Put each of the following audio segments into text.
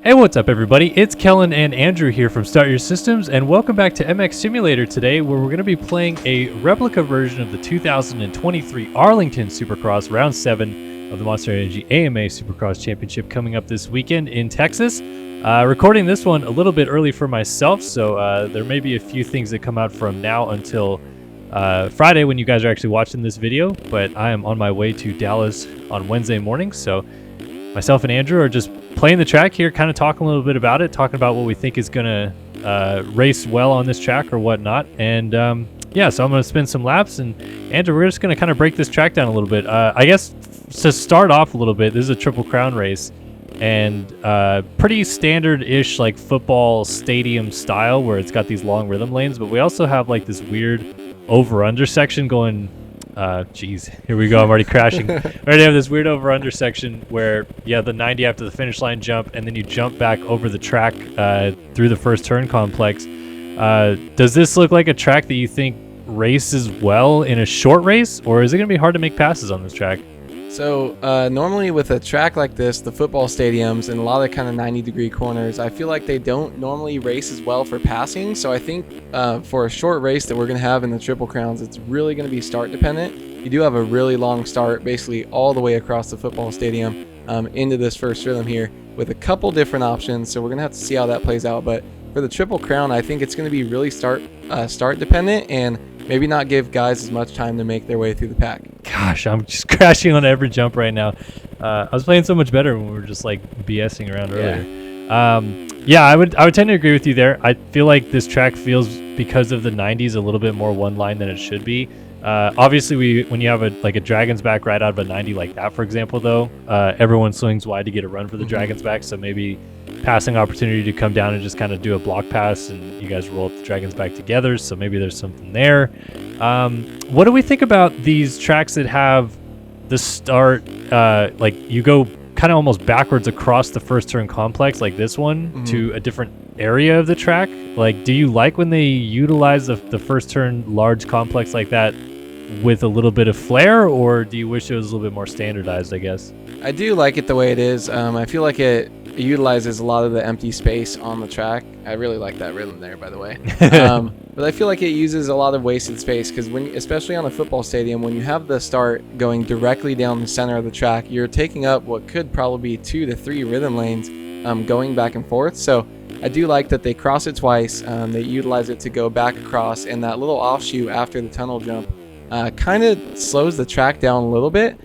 Hey, what's up everybody? It's Kellen and Andrew here from Start Your Systems, and welcome back to MX Simulator today, where we're going to be playing a replica version of the 2023 Arlington Supercross Round 7 of the Monster Energy AMA Supercross Championship coming up this weekend in Texas. Recording this one a little bit early for myself, so there may be a few things that come out from now until Friday when you guys are actually watching this video, but I am on my way to Dallas on Wednesday morning, so myself and Andrew are just playing the track here, kind of talking a little bit about it, talking about what we think is going to race well on this track or whatnot. And yeah, so I'm going to spin some laps, and Andrew, we're just going to kind of break this track down a little bit. I guess to start off a little bit, this is a Triple Crown race, and pretty standard-ish like football stadium style where it's got these long rhythm lanes, but we also have like this weird over-under section going. Geez, here we go. I'm already crashing. We already have this weird over-under section where you have the 90 after the finish line jump, and then you jump back over the track through the first turn complex. Does this look like a track that you think races well in a short race, or is it going to be hard to make passes on this track? So normally with a track like this, the football stadiums and a lot of kind of 90-degree corners, I feel like they don't normally race as well for passing. So I think for a short race that we're going to have in the Triple Crowns, it's really going to be start dependent. You do have a really long start basically all the way across the football stadium into this first rhythm here with a couple different options. So we're going to have to see how that plays out. But for the Triple Crown, I think it's going to be really start dependent and maybe not give guys as much time to make their way through the pack. Gosh, I'm just crashing on every jump right now. I was playing so much better when we were just like BSing around earlier. Yeah, I would tend to agree with you there. I feel like this track feels, because of the 90s, a little bit more one line than it should be. Obviously, when you have a Dragon's Back right out of a 90 like that, for example, though, everyone swings wide to get a run for the Dragon's Back, so maybe passing opportunity to come down and just kind of do a block pass, and you guys roll up the Dragon's Back together, so maybe there's something there. What do we think about these tracks that have the start, like you go kind of almost backwards across the first turn complex like this one to a different area of the track? Like, do you like when they utilize the first turn large complex like that with a little bit of flair, or do you wish it was a little bit more standardized, I guess? I do like it the way it is. I feel like it utilizes a lot of the empty space on the track. I really like that rhythm there, by the way. But I feel like it uses a lot of wasted space because especially on a football stadium, when you have the start going directly down the center of the track, you're taking up what could probably be 2 to 3 rhythm lanes going back and forth. So I do like that they cross it twice. They utilize it to go back across, and that little offshoot after the tunnel jump kind of slows the track down a little bit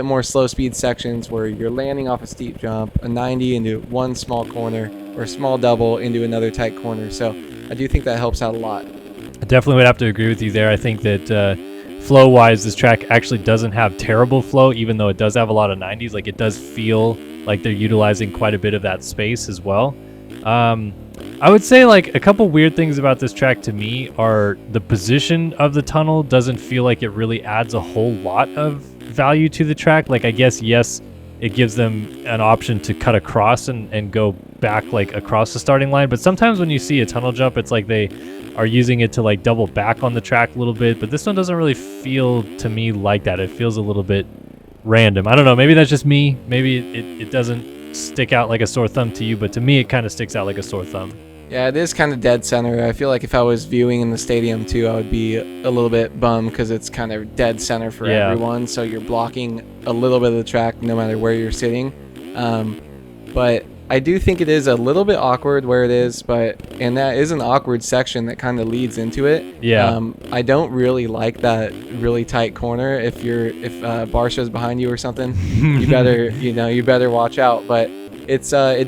more slow speed sections where you're landing off a steep jump, a 90 into one small corner, or a small double into another tight corner. So I do think that helps out a lot. I definitely would have to agree with you there. I think that flow-wise, this track actually doesn't have terrible flow, even though it does have a lot of 90s. Like, it does feel like they're utilizing quite a bit of that space as well. I would say like a couple weird things about this track to me are the position of the tunnel doesn't feel like it really adds a whole lot of value to the track. Like, I guess, yes, it gives them an option to cut across and go back like across the starting line, but sometimes when you see a tunnel jump, it's like they are using it to like double back on the track a little bit, but this one doesn't really feel to me like that. It feels a little bit random. I don't know, maybe that's just me. Maybe it doesn't stick out like a sore thumb to you, but to me it kind of sticks out like a sore thumb. Yeah, it is kind of dead center. I feel like if I was viewing in the stadium too, I would be a little bit bummed because it's kind of dead center for everyone. So you're blocking a little bit of the track no matter where you're sitting. But I do think it is a little bit awkward where it is, and that is an awkward section that kind of leads into it. Yeah. I don't really like that really tight corner. If Barsha's behind you or something, you better watch out. But it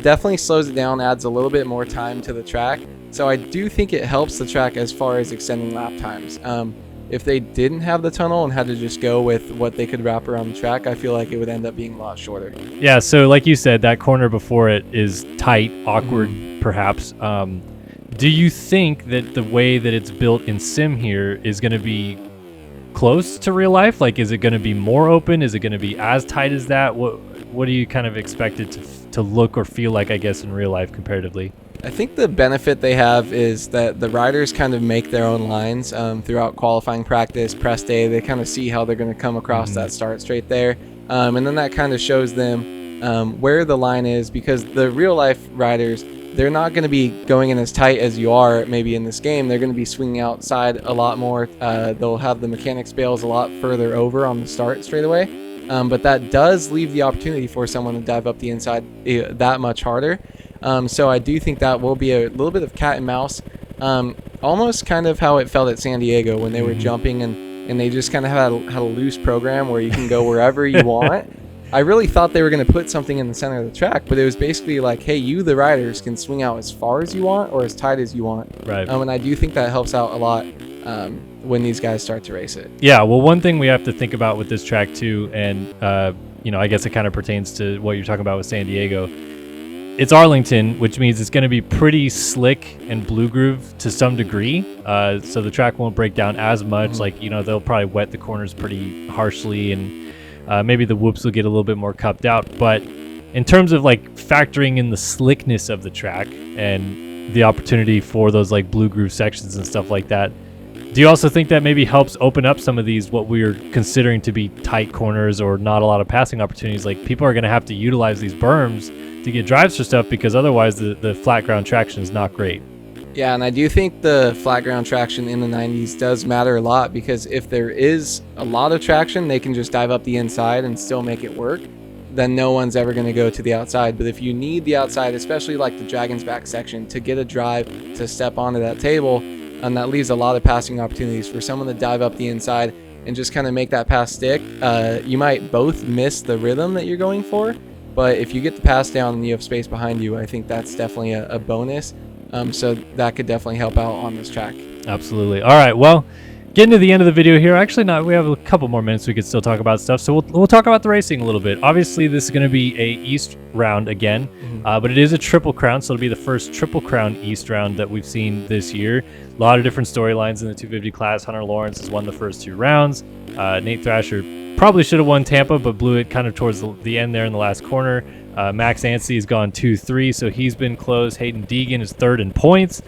definitely slows it down, adds a little bit more time to the track. So I do think it helps the track as far as extending lap times. If they didn't have the tunnel and had to just go with what they could wrap around the track, I feel like it would end up being a lot shorter. Yeah, so like you said, that corner before it is tight, awkward, perhaps. Do you think that the way that it's built in sim here is going to be close to real life? Like, is it going to be more open? Is it going to be as tight as that? What do you kind of expect it to look or feel like, I guess, in real life comparatively? I think the benefit they have is that the riders kind of make their own lines throughout qualifying practice, press day. They kind of see how they're going to come across that start straight there. And then that kind of shows them where the line is, because the real life riders, they're not going to be going in as tight as you are maybe in this game. They're going to be swinging outside a lot more. They'll have the mechanics bales a lot further over on the start straightaway. But that does leave the opportunity for someone to dive up the inside that much harder. So I do think that will be a little bit of cat and mouse, almost kind of how it felt at San Diego when they were jumping and they just kind of had a loose program where you can go wherever you want. I really thought they were going to put something in the center of the track, but it was basically like, hey, you, the riders, can swing out as far as you want or as tight as you want. Right. And I do think that helps out a lot when these guys start to race it. Yeah, well, one thing we have to think about with this track too, and I guess it kind of pertains to what you're talking about with San Diego. It's Arlington, which means it's going to be pretty slick and blue groove to some degree. So the track won't break down as much. Like, they'll probably wet the corners pretty harshly, and maybe the whoops will get a little bit more cupped out. But in terms of like factoring in the slickness of the track and the opportunity for those like blue groove sections and stuff like that, do you also think that maybe helps open up some of these what we're considering to be tight corners or not a lot of passing opportunities? Like, people are going to have to utilize these berms to get drives for stuff, because otherwise the flat ground traction is not great. Yeah, and I do think the flat ground traction in the 90s does matter a lot, because if there is a lot of traction, they can just dive up the inside and still make it work. Then no one's ever going to go to the outside. But if you need the outside, especially like the Dragon's Back section, to get a drive to step onto that table, and that leaves a lot of passing opportunities for someone to dive up the inside and just kind of make that pass stick. You might both miss the rhythm that you're going for, but if you get the pass down and you have space behind you, I think that's definitely a bonus. So that could definitely help out on this track. Absolutely. All right, well, getting to the end of the video here. Actually, not. We have a couple more minutes we could still talk about stuff. So we'll talk about the racing a little bit. Obviously, this is going to be a East round again, but it is a Triple Crown, so it'll be the first Triple Crown East round that we've seen this year. A lot of different storylines in the 250 class. Hunter Lawrence has won the first 2 rounds. Nate Thrasher probably should have won Tampa, but blew it kind of towards the end there in the last corner. Max Anstie has gone 2-3, so he's been close. Hayden Deegan is 3rd in points.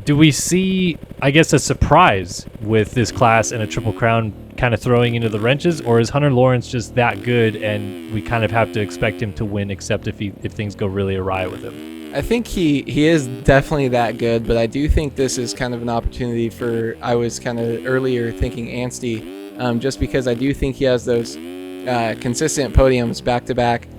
Do we see, I guess, a surprise with this class and a Triple Crown kind of throwing into the wrenches, or is Hunter Lawrence just that good and we kind of have to expect him to win, except if things go really awry with him? I think he is definitely that good, but I do think this is kind of an opportunity for, I was kind of earlier thinking Anstie, just because I do think he has those consistent podiums back-to-back.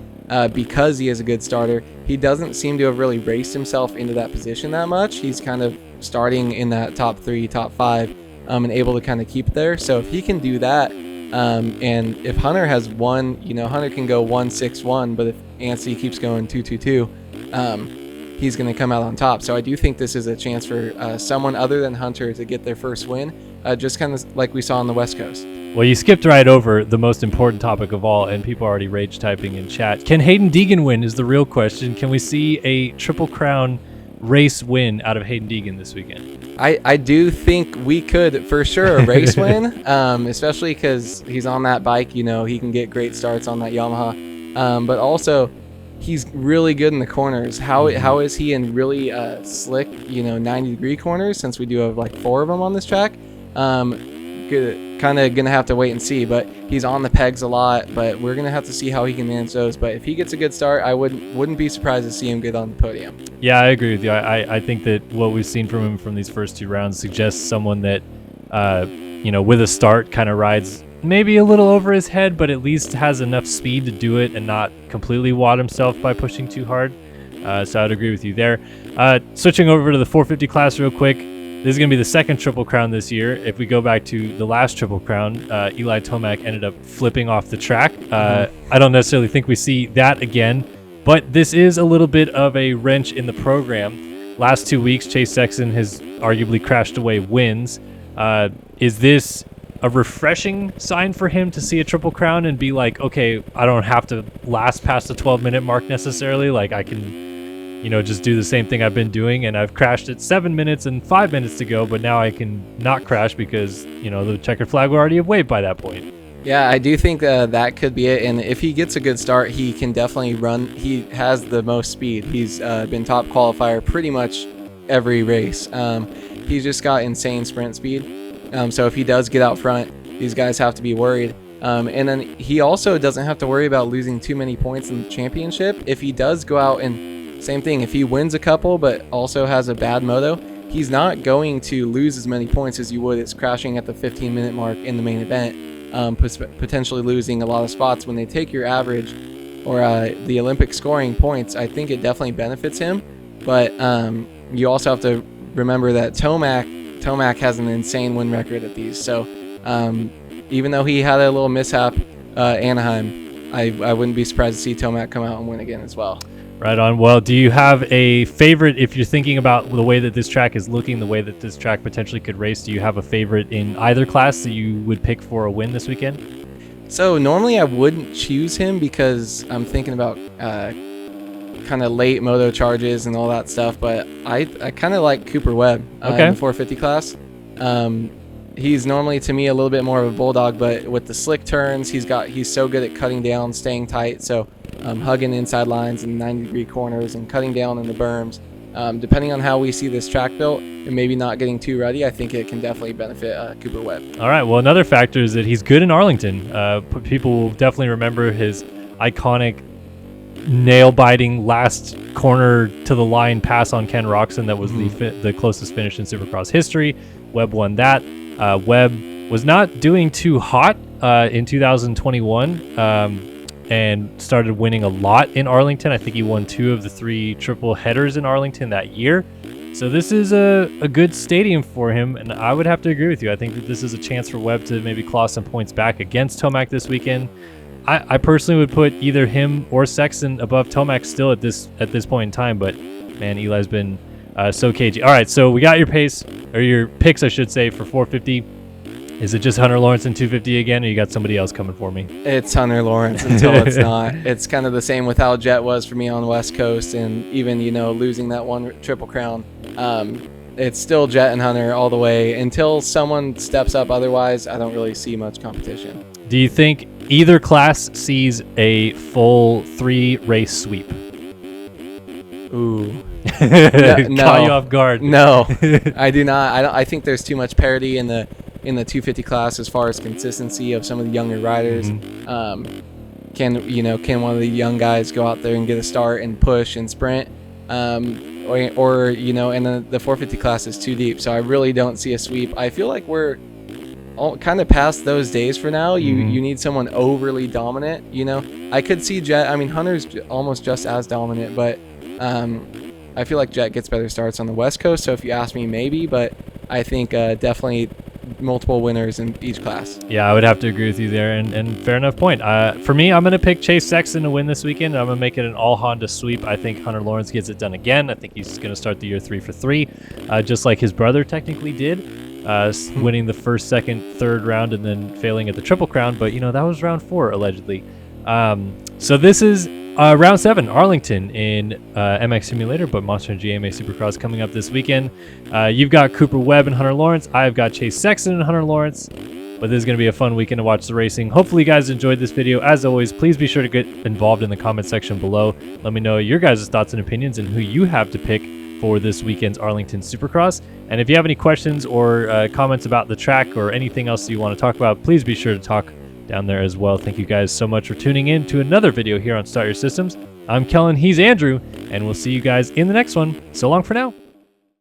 Because he is a good starter. He doesn't seem to have really raced himself into that position that much. He's kind of starting in that top 3, top 5, and able to kind of keep there. So if he can do that, and if Hunter has one, Hunter can go 1-6-1, but if Anstie keeps going 2-2-2, he's going to come out on top. So I do think this is a chance for someone other than Hunter to get their first win, just kind of like we saw on the West Coast. Well, you skipped right over the most important topic of all, and people are already rage typing in chat. Can Hayden Deegan win is the real question. Can we see a Triple Crown race win out of Hayden Deegan this weekend? I do think we could, for sure, a race win, especially because he's on that bike. He can get great starts on that Yamaha. But also, he's really good in the corners. How is he in really slick, 90-degree corners, since we do have like 4 of them on this track? Kind of gonna have to wait and see, but he's on the pegs a lot, but we're gonna have to see how he can manage those. But if he gets a good start, I wouldn't be surprised to see him get on the podium. Yeah, I agree with you. I think that what we've seen from him from these first 2 rounds suggests someone that with a start kind of rides maybe a little over his head, but at least has enough speed to do it and not completely wad himself by pushing too hard. So I'd agree with you there. Switching over to the 450 class real quick. This is going to be the second Triple Crown this year. If we go back to the last Triple Crown, Eli Tomac ended up flipping off the track. I don't necessarily think we see that again, but this is a little bit of a wrench in the program. Last 2 weeks, Chase Sexton has arguably crashed away wins. Is this a refreshing sign for him to see a Triple Crown and be like, okay, I don't have to last past the 12-minute mark necessarily. Like, I can just do the same thing I've been doing, and I've crashed at 7 minutes and 5 minutes to go, but now I can not crash because, the checkered flag will already have waved by that point. Yeah, I do think that could be it, and if he gets a good start, he can definitely run. He has the most speed. He's been top qualifier pretty much every race. He's just got insane sprint speed, so if he does get out front, these guys have to be worried. And then he also doesn't have to worry about losing too many points in the championship. If he does go out and same thing, if he wins a couple but also has a bad moto, he's not going to lose as many points as you would. It's crashing at the 15-minute mark in the main event, potentially losing a lot of spots. When they take your average or the Olympic scoring points, I think it definitely benefits him. But you also have to remember that Tomac has an insane win record at these. So even though he had a little mishap, Anaheim, I wouldn't be surprised to see Tomac come out and win again as well. Right on. Well, do you have a favorite, if you're thinking about the way that this track is looking, the way that this track potentially could race, do you have a favorite in either class that you would pick for a win this weekend? So normally I wouldn't choose him because I'm thinking about kind of late moto charges and all that stuff, but I kind of like Cooper Webb in the 450 class. He's normally to me a little bit more of a bulldog, but with the slick turns, he's so good at cutting down, staying tight, so hugging inside lines and 90-degree corners and cutting down in the berms. Depending on how we see this track built and maybe not getting too ruddy, I think it can definitely benefit Cooper Webb. All right. Well, another factor is that he's good in Arlington. People will definitely remember his iconic nail-biting last corner to the line pass on Ken Roxon that was the closest finish in Supercross history. Webb won that. Webb was not doing too hot in 2021 and started winning a lot in Arlington. I think he won 2 of the 3 triple headers in Arlington that year. So this is a good stadium for him, and I would have to agree with you. I think that this is a chance for Webb to maybe claw some points back against Tomac this weekend. I personally would put either him or Sexton above Tomac still at this point in time, but man, Eli's been so cagey. All right, so we got your pace, or your picks, I should say, for 450. Is it just Hunter Lawrence in 250 again, or you got somebody else coming for me? It's Hunter Lawrence until it's not. It's kind of the same with how Jet was for me on the West Coast, and even, losing that one Triple Crown. It's still Jet and Hunter all the way until someone steps up. Otherwise, I don't really see much competition. Do you think either class sees a full 3-race sweep? Ooh. No. Caught you off guard. No, I do not. I think there's too much parity in the 250 class as far as consistency of some of the younger riders. Can one of the young guys go out there and get a start and push and sprint? Or and the 450 class is too deep, so I really don't see a sweep. I feel like we're kind of past those days for now. You need someone overly dominant. I could see Jet. I mean, Hunter's almost just as dominant, but I feel like Jet gets better starts on the West Coast. So if you ask me, maybe, but I think definitely multiple winners in each class. Yeah, I would have to agree with you there, and fair enough point. For me, I'm going to pick Chase Sexton to win this weekend. I'm going to make it an all Honda sweep. I think Hunter Lawrence gets it done again. I think he's going to start the year 3 for 3, just like his brother technically did, winning the first, second, third round and then failing at the Triple Crown. But, that was round 4, allegedly. So this is round 7, Arlington in MX Simulator, but Monster Energy AMA Supercross coming up this weekend. You've got Cooper Webb and Hunter Lawrence. I've got Chase Sexton and Hunter Lawrence. But this is going to be a fun weekend to watch the racing. Hopefully you guys enjoyed this video. As always, please be sure to get involved in the comment section below. Let me know your guys' thoughts and opinions and who you have to pick for this weekend's Arlington Supercross. And if you have any questions or comments about the track or anything else that you want to talk about, please be sure to talk down there as well. Thank you guys so much for tuning in to another video here on Start Your Systems. I'm Kellen, he's Andrew, and we'll see you guys in the next one. So long for now.